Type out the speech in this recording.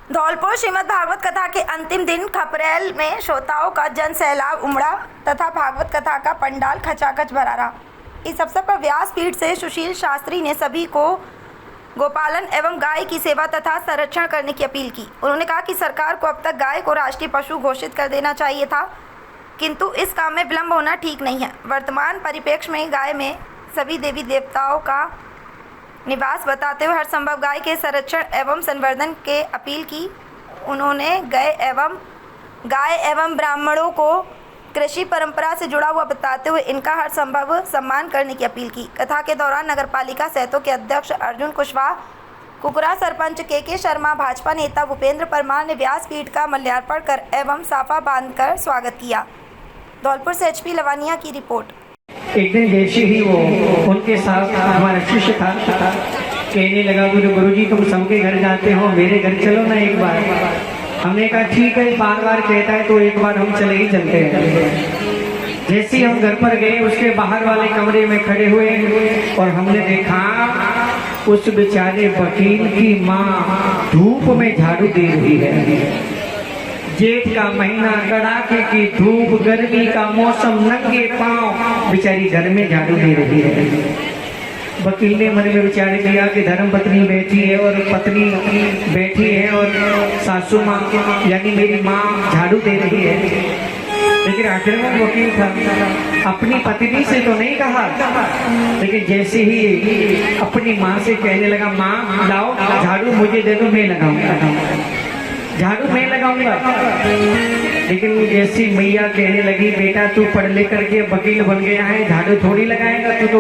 धौलपुर श्रीमद् भागवत कथा के अंतिम दिन खपरेल में श्रोताओं का जन सैलाब उमड़ा तथा भागवत कथा का पंडाल खचाखच भरा रहा। इस अवसर पर व्यासपीठ से सुशील शास्त्री ने सभी को गोपालन एवं गाय की सेवा तथा संरक्षण करने की अपील की। उन्होंने कहा कि सरकार को अब तक गाय को राष्ट्रीय पशु घोषित कर देना चाहिए था, किंतु इस काम में विलंब होना ठीक नहीं है। वर्तमान परिप्रेक्ष्य में गाय में सभी देवी देवताओं का निवास बताते हुए हर संभव गाय के संरक्षण एवं संवर्धन के अपील की। उन्होंने गाय एवं ब्राह्मणों को कृषि परंपरा से जुड़ा हुआ बताते हुए इनका हर संभव सम्मान करने की अपील की। कथा के दौरान नगरपालिका सैतो के अध्यक्ष अर्जुन कुशवाहा, कुकुरा सरपंच के शर्मा, भाजपा नेता भूपेंद्र परमार ने व्यासपीठ का माल्यार्पण कर एवं साफा बांधकर स्वागत किया। धौलपुर से HP लवानिया की रिपोर्ट। एक दिन जैसे ही वो उनके साथ हमारा शिष्य था, कहने लगा गुरुजी तुम सबके घर जाते हो, मेरे घर चलो ना एक बार। हमने कहा ठीक है, बार बार कहता है तो एक बार हम चले ही चलते हैं। जैसे ही हम घर पर गए, उसके बाहर वाले कमरे में खड़े हुए और हमने देखा उस बेचारे वकील की माँ धूप में झाड़ू दे रही है। जेठ का महीना, कड़ाके की धूप, गर्मी का मौसम, नंगे पांव बेचारी घर में झाड़ू दे रही है। वकील ने मन में विचार किया कि धर्म पत्नी बैठी है और पत्नी बैठी है और सासू माँ यानी मेरी माँ झाड़ू दे रही है। लेकिन आखिर में वकील था, अपनी पत्नी से तो नहीं कहा, लेकिन जैसे ही अपनी माँ से कहने लगा माँ लाओ झाड़ू मुझे दे दो, मैं लगाऊंगा, झाड़ू मैं लगाऊंगा। लेकिन जैसी मैया कहने लगी बेटा तू पढ़ लिख करके वकील बन गया है, झाड़ू थोड़ी लगाएगा तू तो